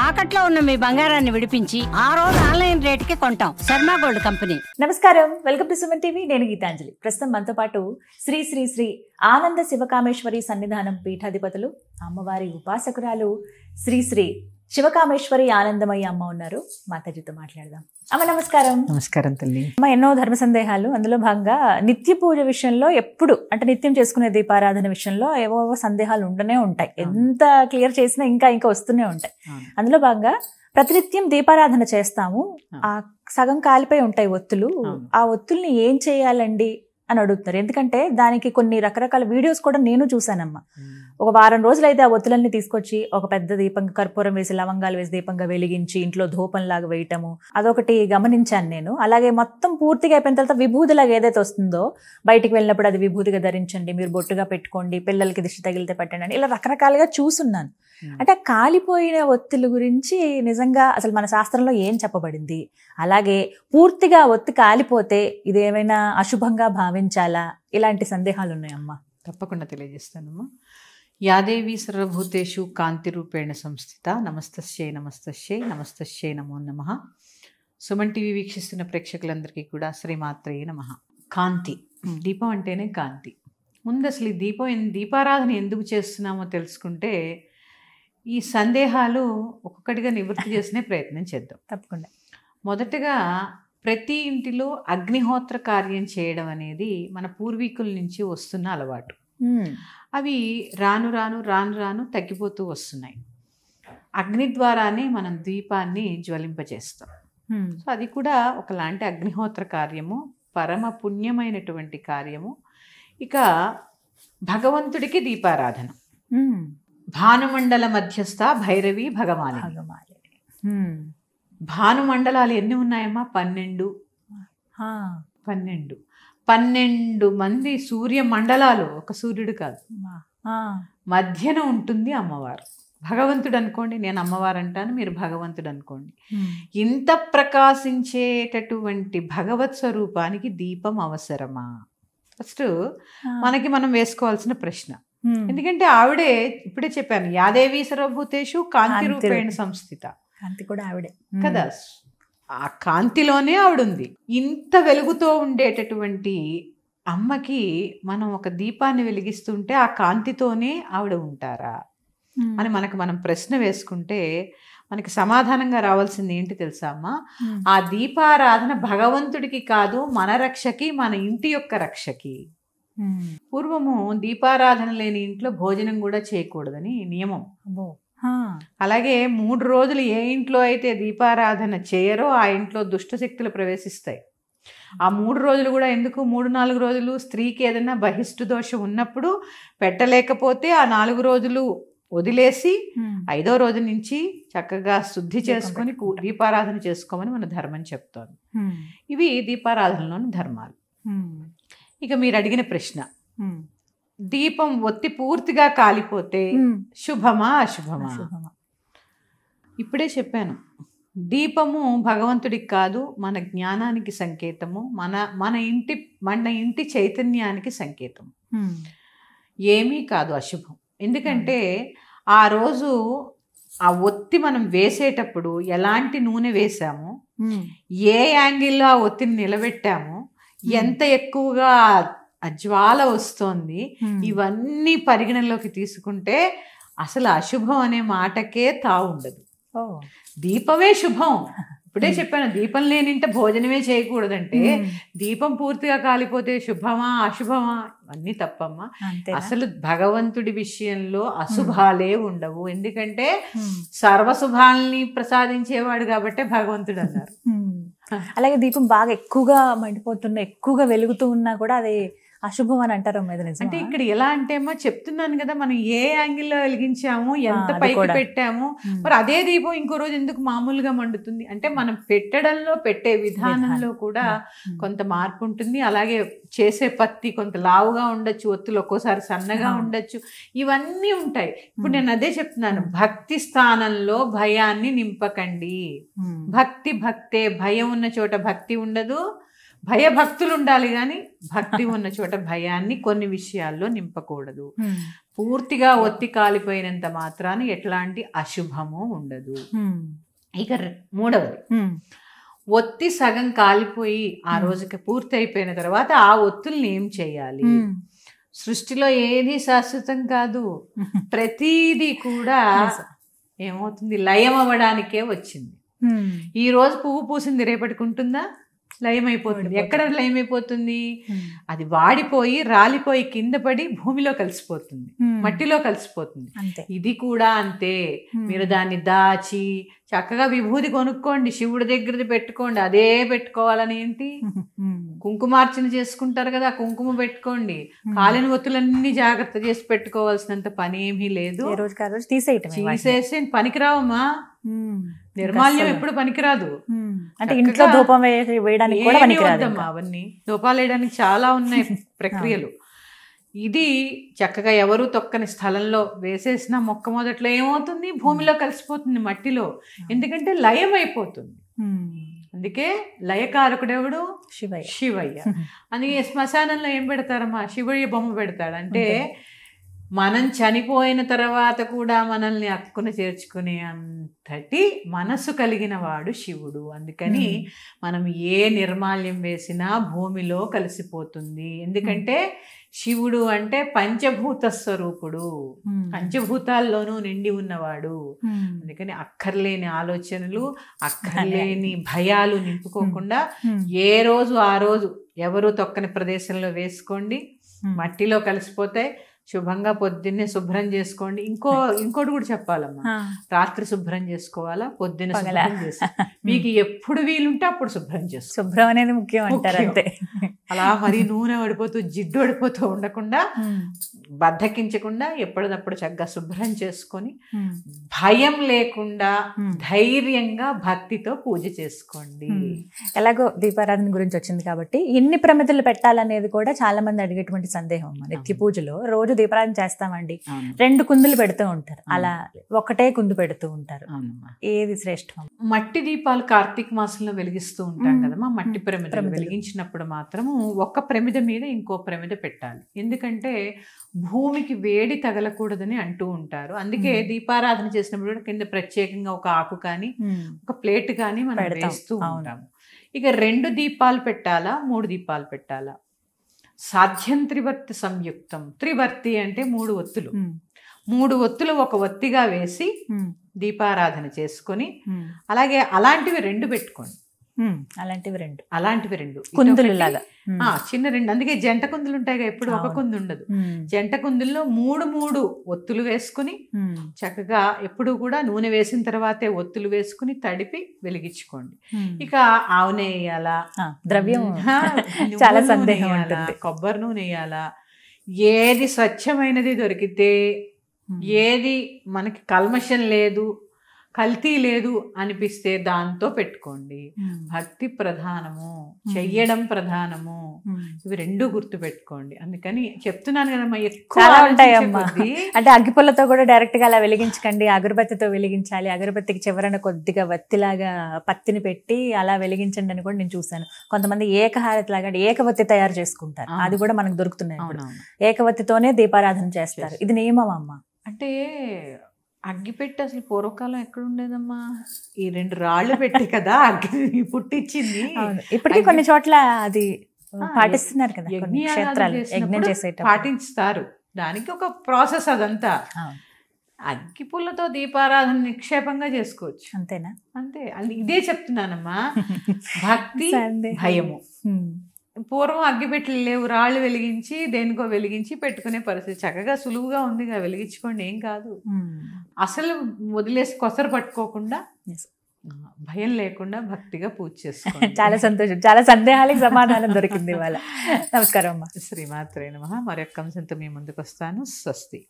తాకట్లో ఉన్న మీ బంగారాన్ని విడిపించి ఆ రోజు ఆన్లైన్ రేటుకి కొంటాం. Sharma gold company. నమస్కారం, వెల్కమ్ టు సుమన్ టీవీ. నేను గీతాంజలి. ప్రస్తుతం మనతో పాటు శ్రీ శ్రీ శ్రీ ఆనంద శివకామేశ్వరి సన్నిధానం పీఠాధిపతులు, అమ్మవారి ఉపాసకురాలు శ్రీ శ్రీ శివకామేశ్వరి ఆనందమయ్య అమ్మ ఉన్నారు. మాతాజీతో మాట్లాడదాం. అమ్మ నమస్కారం. నమస్కారం తల్లి. అమ్మ, ఎన్నో ధర్మ సందేహాలు, అందులో భాగంగా నిత్య పూజ విషయంలో ఎప్పుడు అంటే నిత్యం చేసుకునే దీపారాధన విషయంలో ఏవో సందేహాలు ఉండనే ఉంటాయి. ఎంత క్లియర్ చేసినా ఇంకా ఇంకా వస్తూనే ఉంటాయి. అందులో భాగంగా ప్రతినిత్యం దీపారాధన చేస్తాము, ఆ సగం కాలిపోయి ఉంటాయి ఒత్తులు. ఆ ఒత్తుల్ని ఏం చేయాలండి అని అడుగుతున్నారు. ఎందుకంటే దానికి కొన్ని రకరకాల వీడియోస్ కూడా నేను చూసానమ్మా. ఒక వారం రోజులైతే ఆ ఒత్తులన్నీ తీసుకొచ్చి ఒక పెద్ద దీపంగా కర్పూరం వేసి లవంగాలు వేసి దీపంగా వెలిగించి ఇంట్లో ధూపంలాగా వేయటము, అదొకటి గమనించాను నేను. అలాగే మొత్తం పూర్తిగా అయిపోయిన తర్వాత విభూతిలాగా ఏదైతే వస్తుందో బయటికి వెళ్ళినప్పుడు అది విభూతిగా ధరించండి, మీరు బొట్టుగా పెట్టుకోండి, పిల్లలకి దిష్టి తగిలితే పెట్టండి అని ఇలా రకరకాలుగా చూసున్నాను. అంటే కాలిపోయిన ఒత్తుల గురించి నిజంగా అసలు మన శాస్త్రంలో ఏం చెప్పబడింది? అలాగే పూర్తిగా ఒత్తి కాలిపోతే ఇదేమైనా అశుభంగా భావించాలా? ఇలాంటి సందేహాలు ఉన్నాయమ్మా. తప్పకుండా తెలియజేస్తానమ్మా. యాదేవి సర్వభూతేషు కాంతి రూపేణ సంస్థిత. నమస్తస్యై నమస్తస్యై నమస్తస్యై నమో నమః. సుమన్ టీవీ వీక్షిస్తున్న ప్రేక్షకులందరికీ కూడా శ్రీమాత్రే నమః. కాంతి, దీపం అంటేనే కాంతి. ముందు అసలు ఈ దీపారాధన ఎందుకు చేస్తున్నామో తెలుసుకుంటే ఈ సందేహాలు ఒక్కొక్కటిగా నివృత్తి చేసే ప్రయత్నం చేద్దాం. తప్పకుండా. మొదటగా ప్రతి ఇంటిలో అగ్నిహోత్ర కార్యం చేయడం అనేది మన పూర్వీకుల నుంచి వస్తున్న అలవాటు. అవి రాను రాను రాను రాను తగ్గిపోతూ వస్తున్నాయి. అగ్ని ద్వారానే మనం దీపాన్ని జ్వలింపజేస్తాం. సో అది కూడా ఒకలాంటి అగ్నిహోత్ర కార్యము, పరమ పుణ్యమైనటువంటి కార్యము. ఇక భగవంతుడికి దీపారాధన. భానుమండల మధ్యస్థ భైరవి భగమాలి. భానుమండలాలు ఎన్ని ఉన్నాయమ్మా? 12. 12 మంది సూర్య మండలాలు. ఒక సూర్యుడు కాదు, మధ్యన ఉంటుంది అమ్మవారు. భగవంతుడు అనుకోండి, నేను అమ్మవారు అంటాను, మీరు భగవంతుడు అనుకోండి. ఇంత ప్రకాశించేటటువంటి భగవత్ స్వరూపానికి దీపం అవసరమా? ఫస్ట్ మనకి మనం వేసుకోవాల్సిన ప్రశ్న. ఎందుకంటే ఆవిడే, ఇప్పుడే చెప్పాను, యాదేవి సర్వభూతేషు కాంతి రూపేణ సంస్థిత. కాంతి కూడా ఆవిడే కదా, ఆ కాంతిలోనే ఆవిడుంది. ఇంత వెలుగుతో ఉండేటటువంటి అమ్మకి మనం ఒక దీపాన్ని వెలిగిస్తుంటే ఆ కాంతితోనే ఆవిడ ఉంటారా అని మనం ప్రశ్న వేసుకుంటే మనకి సమాధానంగా రావాల్సింది ఏంటి తెలుసా అమ్మా? ఆ దీపారాధన భగవంతుడికి కాదు, మన రక్షకి, మన ఇంటి యొక్క రక్షకి. పూర్వము దీపారాధన లేని ఇంట్లో భోజనం కూడా చేయకూడదని నియమం. అలాగే 3 రోజులు ఏ ఇంట్లో అయితే దీపారాధన చేయరో ఆ ఇంట్లో దుష్టశక్తులు ప్రవేశిస్తాయి. ఆ 3 రోజులు కూడా ఎందుకు? 3-4 రోజులు స్త్రీకి ఏదైనా బహిష్టు దోషం ఉన్నప్పుడు పెట్టలేకపోతే ఆ 4 రోజులు వదిలేసి 5వ రోజు నుంచి చక్కగా శుద్ధి చేసుకొని దీపారాధన చేసుకోమని మన ధర్మం చెప్తోంది. ఇవి దీపారాధనలోని ధర్మాలు. ఇక మీరు అడిగిన ప్రశ్న, దీపం ఒత్తి పూర్తిగా కాలిపోతే శుభమా అశుభమా? ఇప్పుడే చెప్పాను, దీపము భగవంతుడికి కాదు, మన జ్ఞానానికి సంకేతము, మన ఇంటి చైతన్యానికి సంకేతం. ఏమీ కాదు అశుభం. ఎందుకంటే ఆ రోజు ఆ ఒత్తి మనం వేసేటప్పుడు ఎలాంటి నూనె వేసాము, ఏ యాంగిల్లో ఆ ఒత్తిని నిలబెట్టాము, ఎంత ఎక్కువగా ఆ జ్వాల వస్తోంది, ఇవన్నీ పరిగణలోకి తీసుకుంటే అసలు అశుభం అనే మాటకే తావు ఉండదు. దీపమే శుభం. ఇప్పుడే చెప్పాను, దీపం లేనింటే భోజనమే చేయకూడదంటే దీపం పూర్తిగా కాలిపోతే శుభమా అశుభమా? అన్నీ తప్పమ్మా. అసలు భగవంతుడి విషయంలో అశుభాలే ఉండవు. ఎందుకంటే సర్వశుభాల్ని ప్రసాదించేవాడు కాబట్టే భగవంతుడు అన్నారు. అలాగే దీపం బాగా ఎక్కువగా మండిపోతున్నా, ఎక్కువగా వెలుగుతూ ఉన్నా కూడా అది అశుభం అని అంటారు. అంటే ఇక్కడ ఎలా అంటే అమ్మా, చెప్తున్నాను కదా, మనం ఏ యాంగిల్లో వెలిగించాము, ఎంత పైకి పెట్టాము, మరి అదే దీపం ఇంకో రోజు ఎందుకు మామూలుగా మండుతుంది అంటే మనం పెట్టే విధానంలో కూడా కొంత మార్పు ఉంటుంది. అలాగే చేసే పత్తి కొంత లావుగా ఉండొచ్చు, ఒత్తులు ఒక్కోసారి సన్నగా ఉండొచ్చు, ఇవన్నీ ఉంటాయి. ఇప్పుడు నేను అదే చెప్తున్నాను, భక్తి స్థానంలో భయాన్ని నింపకండి. భక్తే, భయం ఉన్న చోట భక్తి ఉండదు, భయభక్తులు ఉండాలి, కానీ భక్తి ఉన్న చోట భయాన్ని కొన్ని విషయాల్లో నింపకూడదు. పూర్తిగా ఒత్తి కాలిపోయినంత మాత్రాన ఎట్లాంటి అశుభము ఉండదు. ఇక మూడవది, ఒత్తి సగం కాలిపోయి ఆ రోజుకి పూర్తి అయిపోయిన తర్వాత ఆ ఒత్తుల్ని ఏం చేయాలి? సృష్టిలో ఏది శాశ్వతం కాదు, ప్రతిదీ కూడా ఏమవుతుంది, లయం అవ్వడానికే వచ్చింది. ఈ రోజు పువ్వు పూసింది, రేపటికి ఉంటుందా? లయం అయిపోతుంది. ఎక్కడ లయం అయిపోతుంది? అది వాడిపోయి రాలిపోయి కింద పడి భూమిలో కలిసిపోతుంది, మట్టిలో కలిసిపోతుంది. ఇది కూడా అంతే. మీరు దాన్ని దాచి చక్కగా విభూది కొనుక్కోండి, శివుడి దగ్గరది పెట్టుకోండి. అదే పెట్టుకోవాలని ఏంటి? కుంకుమార్చన చేసుకుంటారు కదా, కుంకుమ పెట్టుకోండి. కాలిన ఒత్తులన్నీ జాగ్రత్త చేసి పెట్టుకోవాల్సినంత పని ఏమీ లేదు. తీసేసి పనికిరావమ్మా. నిర్మాల్యం ఎప్పుడు పనికిరాదు. అంటే ఇంట్లో ధూపం వేయడానికి కూడా పనికిరాదు. అవన్నీ ధూపాలు వేయడానికి చాలా ఉన్నాయి ప్రక్రియలు. ఇది చక్కగా ఎవరు తొక్కని స్థలంలో వేసేసిన మొక్క మొదట్లో ఏమవుతుంది? భూమిలో కలిసిపోతుంది, మట్టిలో. ఎందుకంటే లయం అయిపోతుంది. అందుకే లయకారకుడెవడు? శివయ్య. అందుకే శ్మశానంలో ఏం పెడతారమ్మా? శివయ్య బొమ్మ పెడతాడు. అంటే మనం చనిపోయిన తర్వాత కూడా మనల్ని అక్కున చేర్చుకునే అంతటి మనసు కలిగిన వాడు శివుడు. అందుకని మనం ఏ నిర్మాల్యం వేసినా భూమిలో కలిసిపోతుంది. ఎందుకంటే శివుడు అంటే పంచభూత స్వరూపుడు, పంచభూతాల్లోనూ నిండి ఉన్నవాడు. అందుకని అక్కర్లేని ఆలోచనలు, అక్కర్లేని భయాలు నింపుకోకుండా ఏ రోజు ఆ రోజు ఎవరు తొక్కని ప్రదేశంలో వేసుకోండి, మట్టిలో కలిసిపోతాయి. శుభంగా పొద్దున్నే శుభ్రం చేసుకోండి. ఇంకోటి కూడా చెప్పాలమ్మా, రాత్రి శుభ్రం చేసుకోవాలా, పొద్దున్న శుభ్రం చేసుకోవాలి. మీకు ఎప్పుడు వీలుంటే అప్పుడు శుభ్రం చేసుకో. శుభ్రం అనేది ముఖ్యం అంటారు అంతే. అలా మరి నూనె పడిపోతూ జిడ్డు పడిపోతూ ఉండకుండా, బద్ధకించకుండా ఎప్పటిదప్పుడు చక్కగా శుభ్రం చేసుకొని భయం లేకుండా ధైర్యంగా భక్తితో పూజ చేసుకోండి. ఎలాగో దీపారాధన గురించి వచ్చింది కాబట్టి ఎన్ని ప్రమిదలు పెట్టాలనేది కూడా చాలా మంది అడిగేటువంటి సందేహం అమ్మా. నిత్య పూజలో రోజు దీపారాధన చేస్తామండి, 2 కుందులు పెడుతూ ఉంటారు, అలా ఒకటే కుందు పెడుతూ ఉంటారు. ఏది శ్రేష్టం? మట్టి దీపాలు కార్తీక మాసంలో వెలిగిస్తూ ఉంటాం కదమ్మా. మట్టి ప్రమిదలు వెలిగించినప్పుడు మాత్రము ఒక ప్రమిద మీద ఇంకో ప్రమిద పెట్టాలి. ఎందుకంటే భూమికి వేడి తగలకూడదని అంటూ ఉంటారు. అందుకే దీపారాధన చేసినప్పుడు కింద ప్రత్యేకంగా ఒక ఆకు కానీ ఒక ప్లేట్ కానీ మనం వేస్తూ ఉంటాము. ఇక 2 దీపాలు పెట్టాలా, 3 దీపాలు పెట్టాలా? సాధ్యం త్రివర్తి సంయుక్తం. త్రివర్తి అంటే 3 ఒత్తులు. 3 ఒత్తులు ఒక ఒత్తిగా వేసి దీపారాధన చేసుకొని, అలాగే అలాంటివి 2 పెట్టుకోండి. అలాంటివి 2 కుందులు లాగా చిన్న 2. అందుకే జంట కుందులు ఉంటాయి కదా, ఎప్పుడు ఒక కుందు ఉండదు. జంట కుందుల్లో 3 ఒత్తులు వేసుకుని చక్కగా ఎప్పుడు కూడా నూనె వేసిన తర్వాతే ఒత్తులు వేసుకుని తడిపి వెలిగించుకోండి. ఇక ఆవు నెయ్యి వేయాలా, ద్రవ్యం చాలా సందేహం ఉంటుంది, కొబ్బరి నూనె వేయాలా, ఏది స్వచ్ఛమైనది దొరికితే, ఏది మనకి కల్మషం లేదు, కల్తీ లేదు అనిపిస్తే దాంతో పెట్టుకోండి. భక్తి ప్రధానము, చెయ్యడం ప్రధానము. ఇవి 2 గుర్తు పెట్టుకోండి. అందుకని చెప్తున్నాను కదమ్మా, ఎక్కువ ఉంటాయమ్మా. అంటే అగ్గిపుల్లతో కూడా డైరెక్ట్ గా అలా వెలిగించకండి, అగరబత్తితో వెలిగించాలి. అగరబత్తికి చివరన కొద్దిగా వత్తిలాగా పత్తిని పెట్టి అలా వెలిగించండి అని కూడా నేను చూసాను. కొంతమంది ఏకహారతి లాగా ఏకవత్తి తయారు చేసుకుంటారు, అది కూడా మనకు దొరుకుతున్నాయి. ఏకవత్తితోనే దీపారాధన చేస్తారు. ఇది నియమం అమ్మా. అంటే అగ్గిపెట్టి అసలు పూర్వకాలం ఎక్కడ ఉండేదమ్మా? ఈ 2 రాళ్ళు పెట్టి కదా అగ్గి పుట్టించింది. ఇప్పటికీ కొన్ని చోట్ల అది పాటిస్తున్నారు కదా, యజ్ఞం చేసేటప్పుడు పాటిస్తారు. దానికి ఒక ప్రాసెస్ అదంతా. అగ్గి పుల్లతో దీపారాధన నిక్షేపంగా చేసుకోవచ్చు. అంతేనా? అంతే. ఇదే చెప్తున్నానమ్మా, భక్తి భయము. పూర్వం అగ్గిపెట్టెలు లేవు, రాళ్ళు వెలిగించి దేనికో వెలిగించి పెట్టుకునే పరిస్థితి. చక్కగా సులువుగా ఉందిగా, వెలిగించుకోండి, ఏం కాదు. అసలు వదిలేసి కొసరు పట్టుకోకుండా, భయం లేకుండా భక్తిగా పూజ చేసుకోండి. చాలా సంతోషం. చాలా సందేహాలకు సమాధానం దొరికింది ఇవాళ. నమస్కారం అమ్మా. శ్రీమాత్రే నమః. మరొక్క అంశంతో మీ ముందుకు వస్తాను. స్వస్తి.